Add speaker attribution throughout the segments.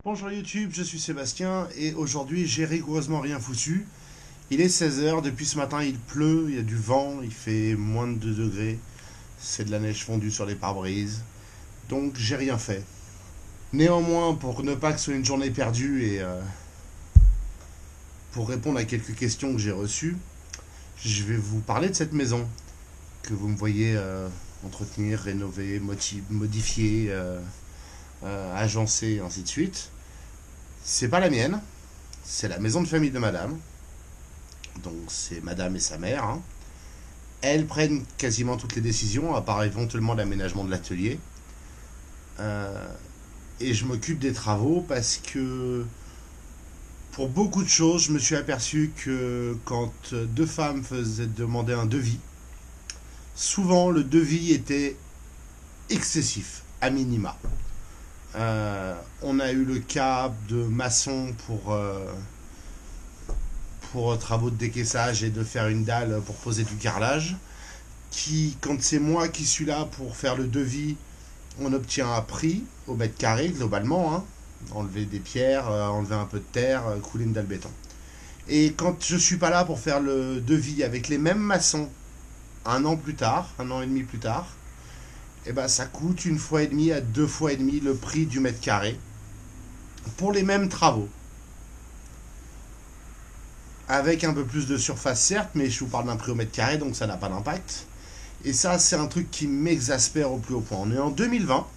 Speaker 1: Bonjour YouTube, je suis Sébastien et aujourd'hui j'ai rigoureusement rien foutu. Il est 16 h, depuis ce matin il pleut, il y a du vent, il fait moins de 2 degrés, c'est de la neige fondue sur les pare-brises, donc j'ai rien fait. Néanmoins, pour ne pas que ce soit une journée perdue et pour répondre à quelques questions que j'ai reçues, je vais vous parler de cette maison que vous me voyez entretenir, rénover, modifier, agencer et ainsi de suite. C'est pas la mienne, c'est la maison de famille de madame. Donc c'est madame et sa mère, hein. Elles prennent quasiment toutes les décisions, à part éventuellement l'aménagement de l'atelier. Et je m'occupe des travaux parce que pour beaucoup de choses, je me suis aperçu que quand deux femmes faisaient demander un devis, souvent le devis était excessif, à minima. On a eu le cas de maçon pour travaux de décaissage et de faire une dalle pour poser du carrelage. Quand c'est moi qui suis là pour faire le devis, on obtient un prix au mètre carré globalement, hein. Enlever des pierres, enlever un peu de terre, couler une dalle béton. Et quand je suis pas là pour faire le devis avec les mêmes maçons, un an plus tard, un an et demi plus tard, eh ben, ça coûte 1,5 fois à 2,5 fois le prix du mètre carré pour les mêmes travaux. Avec un peu plus de surface certes, mais je vous parle d'un prix au mètre carré, donc ça n'a pas d'impact. Et ça, c'est un truc qui m'exaspère au plus haut point. On est en 2020,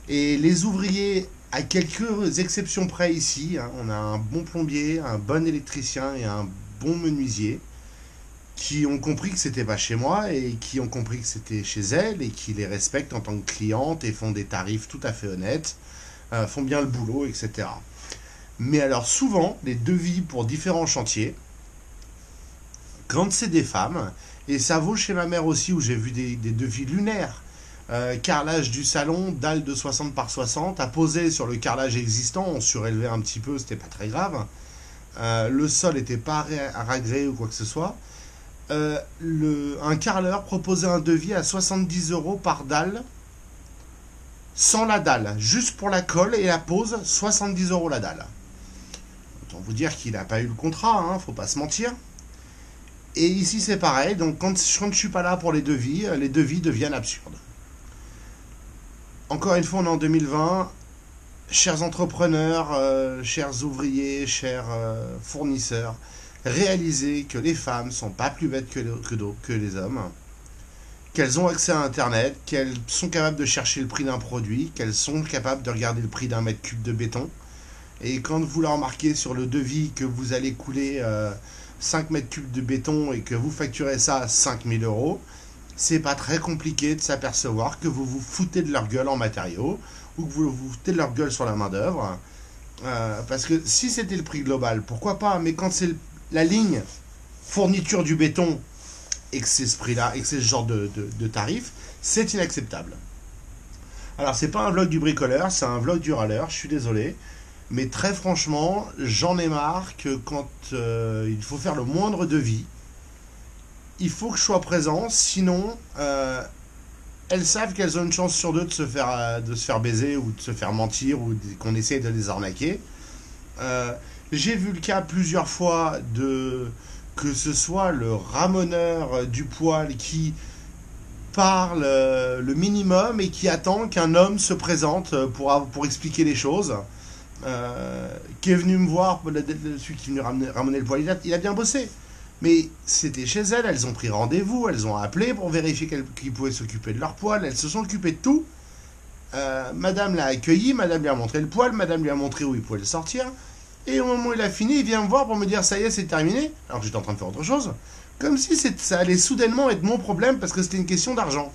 Speaker 1: et les ouvriers, à quelques exceptions près ici, hein, on a un bon plombier, un bon électricien et un bon menuisier, qui ont compris que c'était pas chez moi et qui ont compris que c'était chez elles et qui les respectent en tant que clientes et font des tarifs tout à fait honnêtes, font bien le boulot, etc. Mais alors souvent, les devis pour différents chantiers, quand c'est des femmes, et ça vaut chez ma mère aussi où j'ai vu des devis lunaires, carrelage du salon, dalle de 60 par 60, à poser sur le carrelage existant, on surélevait un petit peu, c'était pas très grave, le sol n'était pas ragréé ou quoi que ce soit. Un carreleur proposait un devis à 70 € par dalle, sans la dalle, juste pour la colle et la pose, 70 € la dalle. Autant vous dire qu'il n'a pas eu le contrat, hein, faut pas se mentir. Et ici c'est pareil, donc quand je suis pas là pour les devis deviennent absurdes. Encore une fois, on est en 2020, chers entrepreneurs, chers ouvriers, chers fournisseurs, réalisez que les femmes sont pas plus bêtes que les hommes, qu'elles ont accès à Internet, qu'elles sont capables de chercher le prix d'un produit, qu'elles sont capables de regarder le prix d'un mètre cube de béton. Et quand vous leur marquez sur le devis que vous allez couler 5 mètres cubes de béton et que vous facturez ça à 5 000 €, c'est pas très compliqué de s'apercevoir que vous vous foutez de leur gueule en matériaux ou que vous vous foutez de leur gueule sur la main d'œuvre. Parce que si c'était le prix global, pourquoi pas, mais quand c'est la ligne fourniture du béton et que c'est ce prix-là, et que c'est ce genre de tarif, c'est inacceptable. Alors, c'est pas un vlog du bricoleur, c'est un vlog du râleur, je suis désolé. Mais très franchement, j'en ai marre que quand il faut faire le moindre devis, il faut que je sois présent, sinon elles savent qu'elles ont une chance sur deux de se faire baiser ou de se faire mentir ou qu'on essaie de les arnaquer. J'ai vu le cas plusieurs fois que ce soit le ramoneur du poêle qui parle le minimum et qui attend qu'un homme se présente pour expliquer les choses. Qui est venu me voir, celui qui est venu ramener le poêle, il a bien bossé. Mais c'était chez elles ont pris rendez-vous, elles ont appelé pour vérifier qu'ils pouvaient s'occuper de leur poêle, elles se sont occupées de tout. Madame l'a accueilli, madame lui a montré le poêle, madame lui a montré où il pouvait le sortir. Et au moment où il a fini, il vient me voir pour me dire ça y est, c'est terminé, alors que j'étais en train de faire autre chose. Comme si ça allait soudainement être mon problème parce que c'était une question d'argent.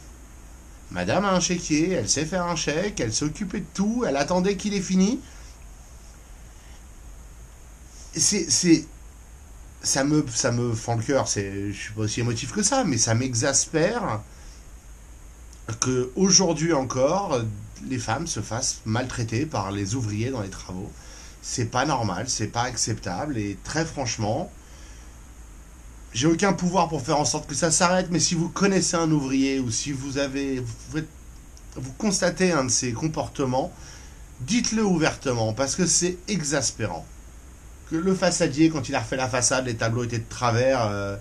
Speaker 1: Madame a un chéquier, elle sait faire un chèque, elle s'est occupée de tout, elle attendait qu'il ait fini. Ça me fend le cœur, je suis pas aussi émotif que ça, mais ça m'exaspère que aujourd'hui encore, les femmes se fassent maltraiter par les ouvriers dans les travaux. C'est pas normal, c'est pas acceptable, et très franchement, j'ai aucun pouvoir pour faire en sorte que ça s'arrête, mais si vous connaissez un ouvrier ou si vous constatez un de ces comportements, dites-le ouvertement, parce que c'est exaspérant. Que le façadier, quand il a refait la façade, les tableaux étaient de travers,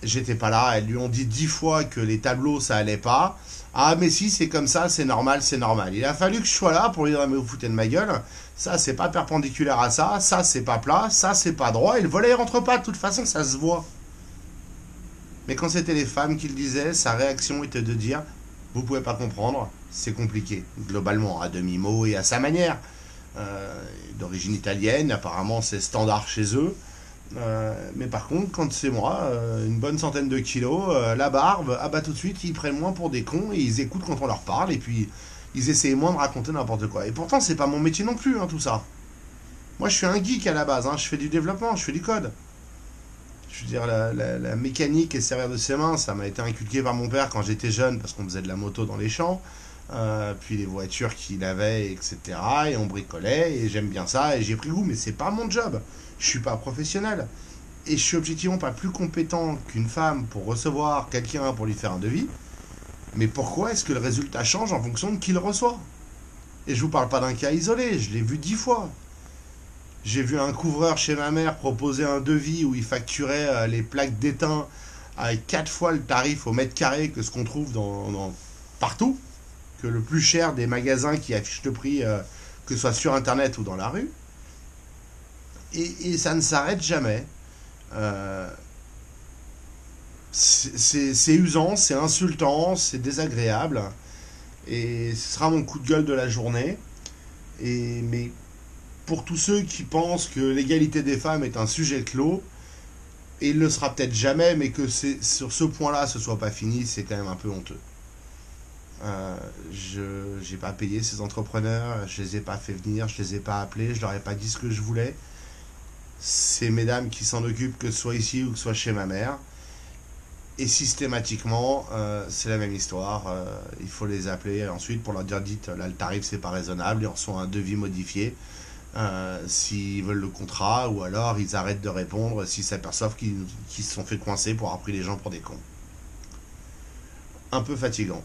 Speaker 1: j'étais pas là, elles lui ont dit 10 fois que les tableaux ça allait pas. Ah mais si c'est comme ça, c'est normal, c'est normal. Il a fallu que je sois là pour lui dire mais vous foutez de ma gueule, ça c'est pas perpendiculaire à ça c'est pas plat, ça c'est pas droit, et le volet rentre pas, de toute façon ça se voit. Mais quand c'était les femmes qui le disaient, sa réaction était de dire vous pouvez pas comprendre, c'est compliqué, globalement, à demi-mot et à sa manière. D'origine italienne, apparemment c'est standard chez eux. Mais par contre, quand c'est moi, une bonne centaine de kilos, la barbe, ah bah tout de suite, ils prennent moins pour des cons et ils écoutent quand on leur parle et puis ils essayent moins de raconter n'importe quoi. Et pourtant, c'est pas mon métier non plus, hein, tout ça. Moi, je suis un geek à la base, hein, je fais du développement, je fais du code. Je veux dire, la mécanique et servir de ses mains, ça m'a été inculqué par mon père quand j'étais jeune parce qu'on faisait de la moto dans les champs. Puis les voitures qu'il avait, etc. Et on bricolait, et j'aime bien ça, et j'ai pris goût, mais c'est pas mon job. Je suis pas professionnel. Et je suis objectivement pas plus compétent qu'une femme pour recevoir quelqu'un pour lui faire un devis. Mais pourquoi est-ce que le résultat change en fonction de qui le reçoit? Et je vous parle pas d'un cas isolé, je l'ai vu 10 fois. J'ai vu un couvreur chez ma mère proposer un devis où il facturait les plaques d'étain à 4 fois le tarif au mètre carré que ce qu'on trouve partout, que le plus cher des magasins qui affichent le prix, que ce soit sur internet ou dans la rue. Et ça ne s'arrête jamais. C'est usant, c'est insultant, c'est désagréable. Et ce sera mon coup de gueule de la journée. Mais pour tous ceux qui pensent que l'égalité des femmes est un sujet clos, et il ne le sera peut-être jamais, mais que sur ce point-là ce soit pas fini, c'est quand même un peu honteux. Je n'ai pas payé ces entrepreneurs, je les ai pas fait venir, je les ai pas appelés, je leur ai pas dit ce que je voulais. C'est mesdames qui s'en occupent, que ce soit ici ou que ce soit chez ma mère. Et systématiquement, c'est la même histoire. Il faut les appeler ensuite pour leur dire dites là le tarif c'est pas raisonnable, ils reçoivent un devis modifié. S'ils veulent le contrat, ou alors ils arrêtent de répondre s'ils s'aperçoivent qu'ils se sont fait coincer pour avoir pris les gens pour des cons. Un peu fatigant.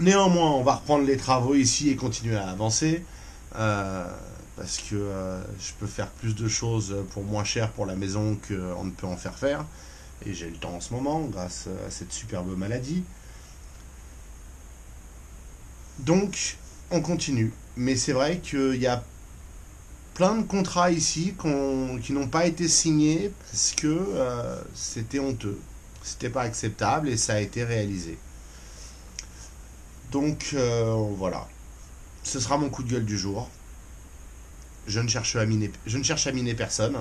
Speaker 1: Néanmoins, on va reprendre les travaux ici et continuer à avancer. Parce que je peux faire plus de choses pour moins cher pour la maison qu'on ne peut en faire. Et j'ai le temps en ce moment, grâce à cette superbe maladie. Donc, on continue. Mais c'est vrai qu'il y a plein de contrats ici qui n'ont pas été signés parce que c'était honteux. C'était pas acceptable et ça a été réalisé. Donc, voilà. Ce sera mon coup de gueule du jour. Je ne cherche à miner personne.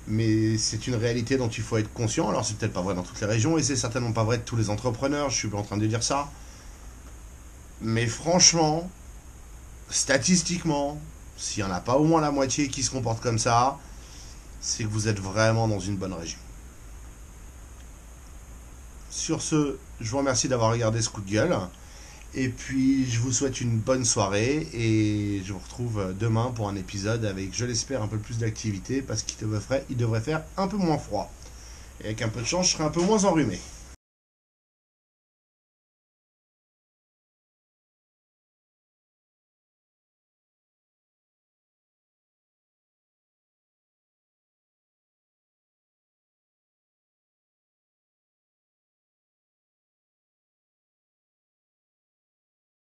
Speaker 1: Mais c'est une réalité dont il faut être conscient. Alors c'est peut-être pas vrai dans toutes les régions et c'est certainement pas vrai de tous les entrepreneurs, je suis pas en train de dire ça. Mais franchement, statistiquement, s'il n'y en a pas au moins la moitié qui se comportent comme ça, c'est que vous êtes vraiment dans une bonne région. Sur ce, je vous remercie d'avoir regardé ce coup de gueule. Et puis, je vous souhaite une bonne soirée et je vous retrouve demain pour un épisode avec, je l'espère, un peu plus d'activité parce qu'il devrait faire un peu moins froid. Et avec un peu de chance, je serai un peu moins enrhumé.